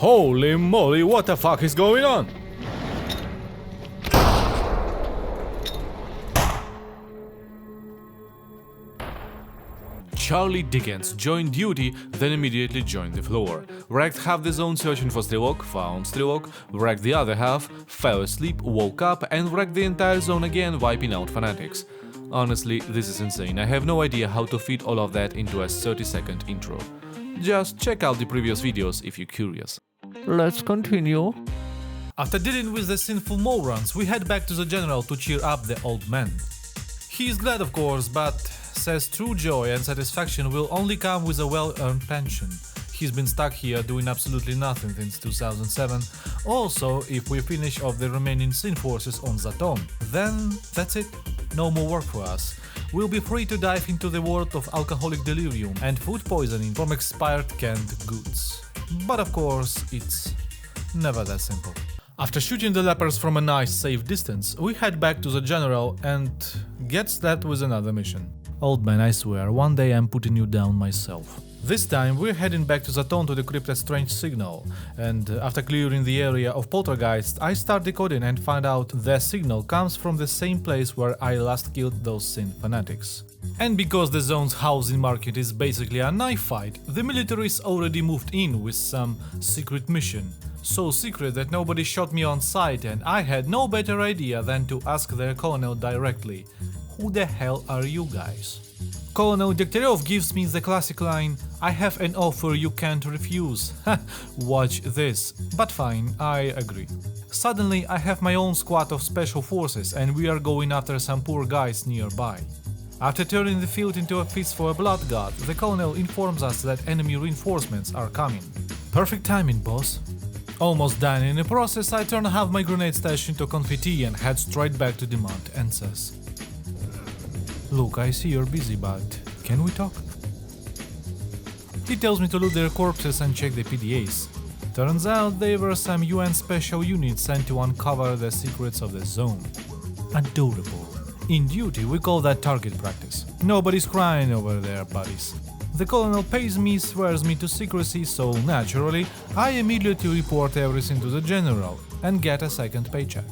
Holy moly, what the fuck is going on? Charlie Dickens joined duty, then immediately joined the floor. Wrecked half the zone searching for s.t.a.l.k.e.r, found s.t.a.l.k.e.r, wrecked the other half, fell asleep, woke up and wrecked the entire zone again, wiping out fanatics. Honestly, this is insane. I have no idea how to fit all of that into a 30-second intro. Just check out the previous videos if you're curious. Let's continue. After dealing with the sinful morons, we head back to the general to cheer up the old man. He is glad, of course, but says true joy and satisfaction will only come with a well-earned pension. He's been stuck here doing absolutely nothing since 2007. Also, if we finish off the remaining sin forces on Zaton, then that's it. No more work for us. We'll be free to dive into the world of alcoholic delirium and food poisoning from expired canned goods. But of course, it's never that simple. After shooting the lepers from a nice safe distance, we head back to the general and get slapped with another mission. Old man, I swear, one day I'm putting you down myself. This time we're heading back to Zaton to decrypt a strange signal, and after clearing the area of poltergeists, I start decoding and find out the signal comes from the same place where I last killed those sin fanatics. And because the zone's housing market is basically a knife fight, the military's already moved in with some secret mission. So secret that nobody shot me on sight, and I had no better idea than to ask their colonel directly. Who the hell are you guys? Colonel s.t.a.l.k.e.r gives me the classic line, I have an offer you can't refuse. Watch this. But fine, I agree. Suddenly I have my own squad of special forces and we are going after some poor guys nearby. After turning the field into a feast for a blood god, the colonel informs us that enemy reinforcements are coming. Perfect timing, boss. Almost done in the process, I turn half my grenade stash into confetti and head straight back to demand and says, Look, I see you're busy, but can we talk? He tells me to loot their corpses and check the PDAs. Turns out they were some UN special units sent to uncover the secrets of the zone. Adorable. In duty, we call that target practice. Nobody's crying over there, buddies. The colonel pays me, swears me to secrecy, so naturally, I immediately report everything to the general and get a second paycheck.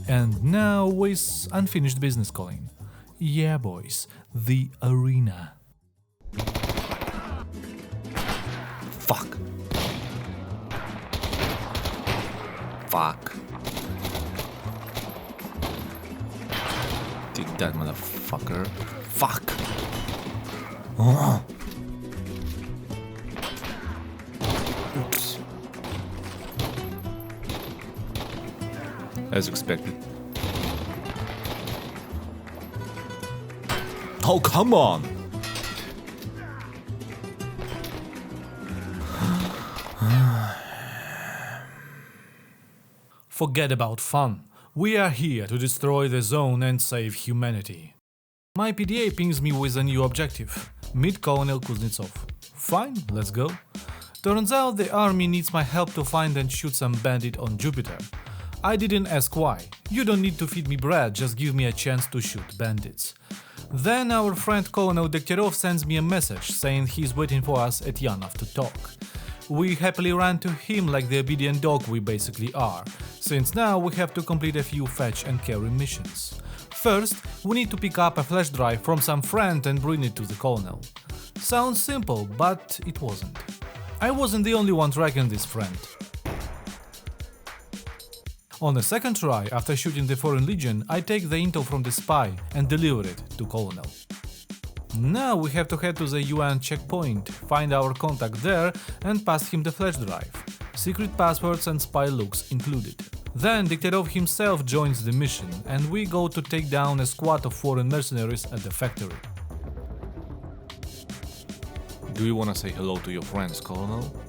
And now with unfinished business calling. Yeah, boys, the arena. Fuck. Fuck. Take that, motherfucker. Fuck. Oh. Oops. As expected. Oh, come on! Forget about fun. We are here to destroy the zone and save humanity. My PDA pings me with a new objective. Meet Colonel Kuznetsov. Fine, let's go. Turns out the army needs my help to find and shoot some bandit on Jupiter. I didn't ask why. You don't need to feed me bread, just give me a chance to shoot bandits. Then our friend Colonel s.t.a.l.k.e.r sends me a message saying he's waiting for us at Yanov to talk. We happily ran to him like the obedient dog we basically are, since now we have to complete a few fetch and carry missions. First, we need to pick up a flash drive from some friend and bring it to the colonel. Sounds simple, but it wasn't. I wasn't the only one tracking this friend. On the second try, after shooting the Foreign Legion, I take the intel from the spy and deliver it to Colonel. Now we have to head to the UN checkpoint, find our contact there and pass him the flash drive. Secret passwords and spy looks included. Then s.t.a.l.k.e.r himself joins the mission and we go to take down a squad of foreign mercenaries at the factory. Do you wanna say hello to your friends, Colonel?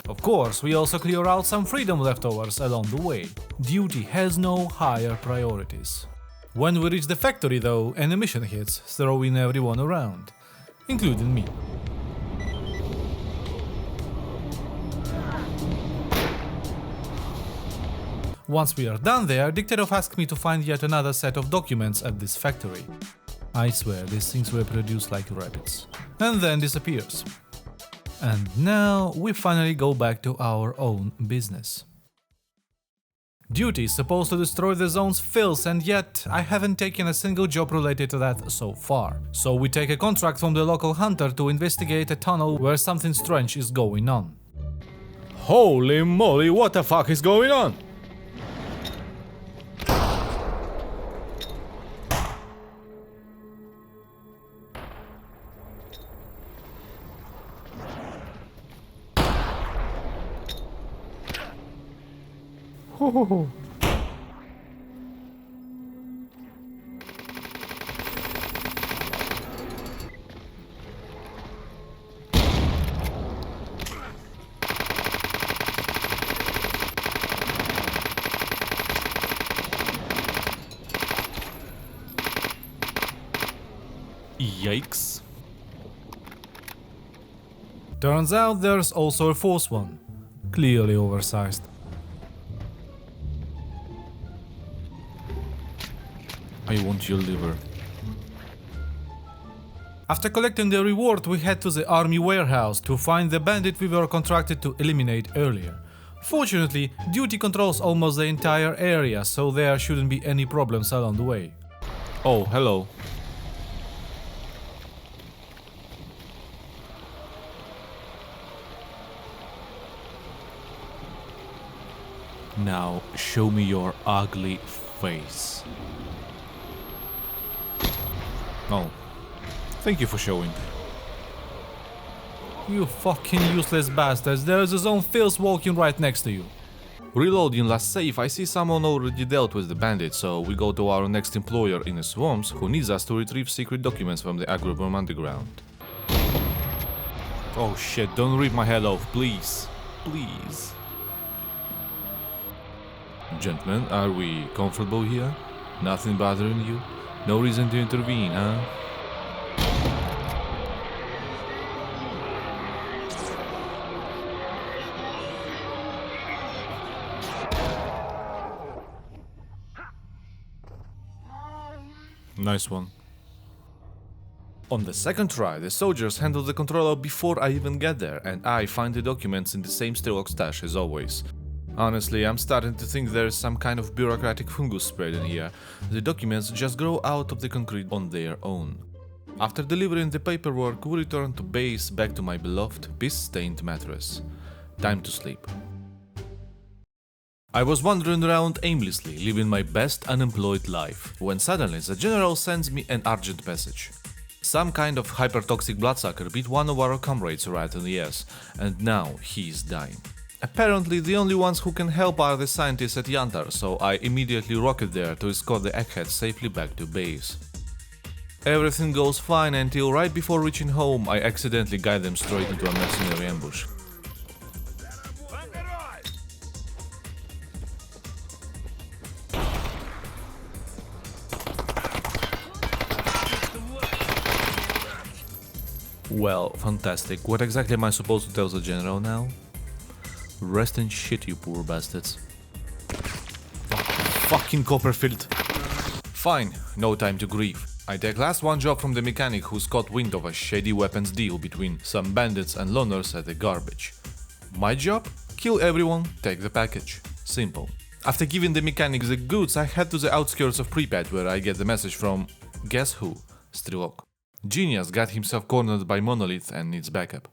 Of course, we also clear out some freedom leftovers along the way. Duty has no higher priorities. When we reach the factory though, and a mission hits, throwing everyone around, including me. Once we are done there, s.t.a.l.k.e.r asks me to find yet another set of documents at this factory. I swear, these things were produced like rabbits. And then disappears. And now we finally go back to our own business. Duty is supposed to destroy the zone's filth, and yet I haven't taken a single job related to that so far. So we take a contract from the local hunter to investigate a tunnel where something strange is going on. Holy moly, what the fuck is going on? Oh. Yikes. Turns out there's also a fourth one. Clearly oversized. I want your liver. After collecting the reward, we head to the army warehouse to find the bandit we were contracted to eliminate earlier. Fortunately, Duty controls almost the entire area, so there shouldn't be any problems along the way. Oh, hello. Now, show me your ugly face. Oh, thank you for showing. You fucking useless bastards, there's a zone filth walking right next to you. Reloading last save, I see someone already dealt with the bandit, so we go to our next employer in the swamps, who needs us to retrieve secret documents from the Agrobome underground. Oh shit, don't rip my head off, please. Please. Gentlemen, are we comfortable here? Nothing bothering you? No reason to intervene, huh? Nice one. On the second try, the soldiers handle the controller before I even get there, and I find the documents in the same S.t.a.l.k.e.r stash as always. Honestly, I'm starting to think there's some kind of bureaucratic fungus spread in here. The documents just grow out of the concrete on their own. After delivering the paperwork, we return to base, back to my beloved, piss-stained mattress. Time to sleep. I was wandering around aimlessly, living my best unemployed life, when suddenly the general sends me an urgent message. Some kind of hypertoxic bloodsucker beat one of our comrades right in the ass, and now he is dying. Apparently, the only ones who can help are the scientists at Yantar, so I immediately rocket there to escort the egghead safely back to base. Everything goes fine until right before reaching home, I accidentally guide them straight into a mercenary ambush. Well, fantastic. What exactly am I supposed to tell the general now? Rest in shit, you poor bastards. Fucking Copperfield. Fine, no time to grieve. I take last one job from the mechanic who's caught wind of a shady weapons deal between some bandits and loners at the garbage. My job? Kill everyone, take the package. Simple. After giving the mechanic the goods, I head to the outskirts of Pripyat where I get the message from... guess who? S.t.a.l.k.e.r. Genius got himself cornered by Monolith and needs backup.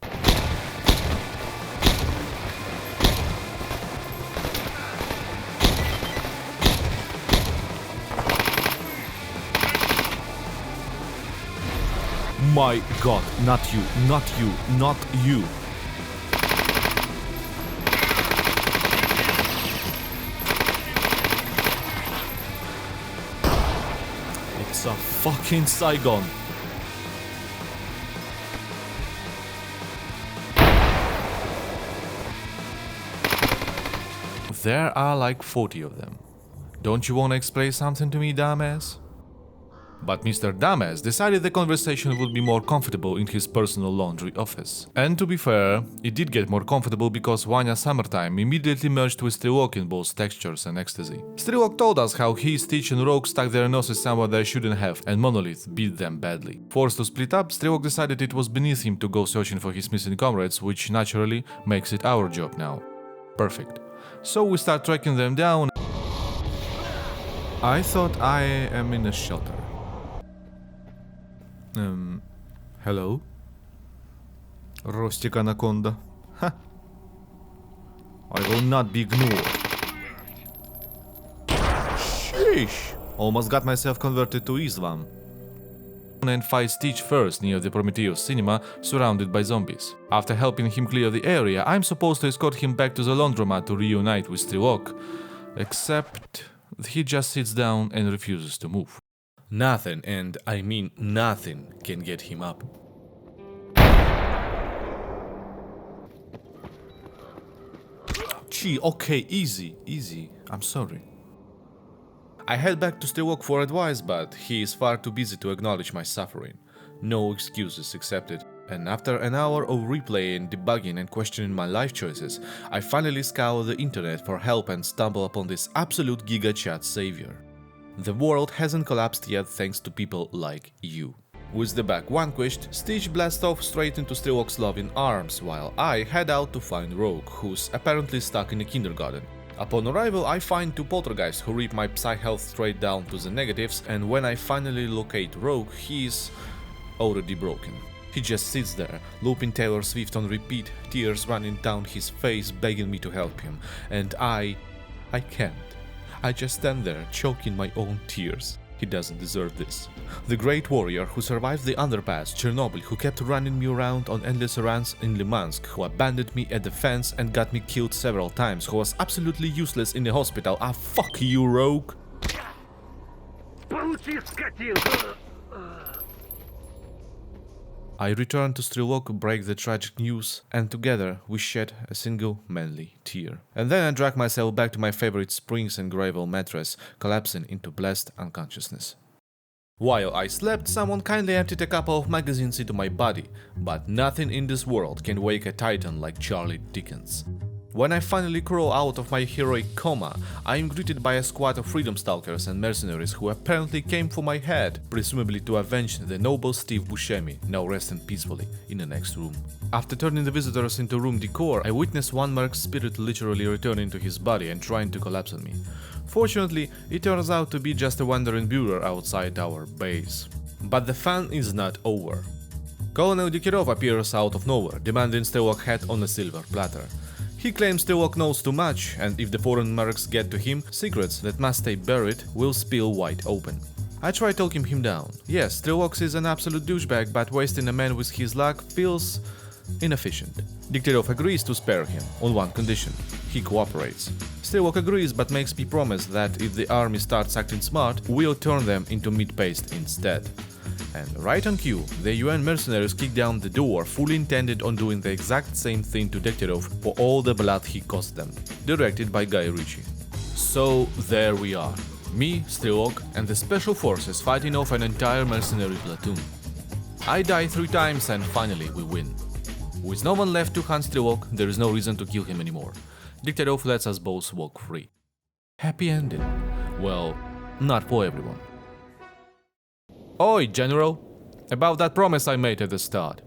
My god, not you, not you, not you. It's a fucking Saigon. There are like 40 of them. Don't you want to explain something to me, dumbass? But Mr. Dames decided the conversation would be more comfortable in his personal laundry office. And to be fair, it did get more comfortable because Vanya Summertime immediately merged with s.t.a.l.k.e.r in both textures and ecstasy. s.t.a.l.k.e.r told us how he, Stitch and Rogue stuck their noses somewhere they shouldn't have, and Monolith beat them badly. Forced to split up, s.t.a.l.k.e.r decided it was beneath him to go searching for his missing comrades, which naturally makes it our job now. Perfect. So we start tracking them down. I thought I am in a shelter. Hello? Rostic Anaconda. Ha! I will not be ignored. Sheesh! Almost got myself converted to Islam. And fight Stitch first near the Prometheus cinema, surrounded by zombies. After helping him clear the area, I'm supposed to escort him back to the laundromat to reunite with s.t.a.l.k.e.r. Except he just sits down and refuses to move. Nothing, and I mean nothing, can get him up. Gee, okay, easy, I'm sorry. I head back to s.t.a.l.k.e.r for advice, but he is far too busy to acknowledge my suffering. No excuses accepted. And after an hour of replaying, debugging and questioning my life choices, I finally scour the internet for help and stumble upon this absolute giga chat savior. The world hasn't collapsed yet thanks to people like you. With the back vanquished, Stitch blasts off straight into s.t.a.l.k.e.'s loving arms, while I head out to find Rogue, who's apparently stuck in a kindergarten. Upon arrival, I find two poltergeists who rip my psy health straight down to the negatives, and when I finally locate Rogue, he's already broken. He just sits there, looping Taylor Swift on repeat, tears running down his face begging me to help him, and I can't. I just stand there, choking my own tears. He doesn't deserve this. The great warrior who survived the underpass, Chernobyl, who kept running me around on endless runs in Limansk, who abandoned me at the fence and got me killed several times, who was absolutely useless in the hospital. Ah, fuck you, Rogue! I return to s.t.a.l.k.e.r, break the tragic news, and together we shed a single manly tear. And then I drag myself back to my favorite springs and gravel mattress, collapsing into blessed unconsciousness. While I slept, someone kindly emptied a couple of magazines into my body, but nothing in this world can wake a titan like Charlie Dickens. When I finally crawl out of my heroic coma, I am greeted by a squad of freedom stalkers and mercenaries who apparently came for my head, presumably to avenge the noble Steve Buscemi, now resting peacefully in the next room. After turning the visitors into room decor, I witness one merc's spirit literally returning to his body and trying to collapse on me. Fortunately, it turns out to be just a wandering Bureau outside our base. But the fun is not over. Colonel Dukirov appears out of nowhere, demanding s.t.a.l.k.e.r hat on a silver platter. He claims s.t.a.l.k.e.r knows too much, and if the foreign mercs get to him, secrets that must stay buried will spill wide open. I try talking him down. Yes, s.t.a.l.k.e.r is an absolute douchebag, but wasting a man with his luck feels inefficient. Dukirov agrees to spare him, on one condition: he cooperates. s.t.a.l.k.e.r agrees, but makes me promise that if the army starts acting smart, we'll turn them into meat paste instead. And right on cue, the UN mercenaries kick down the door, fully intended on doing the exact same thing to Dukirov for all the blood he cost them. Directed by Guy Ritchie. So there we are. Me, s.t.a.l.k.e.r, and the special forces fighting off an entire mercenary platoon. I die 3 times and finally we win. With no one left to hunt s.t.a.l.k.e.r, there is no reason to kill him anymore. Dukirov lets us both walk free. Happy ending. Well, not for everyone. Oi, General! About that promise I made at the start.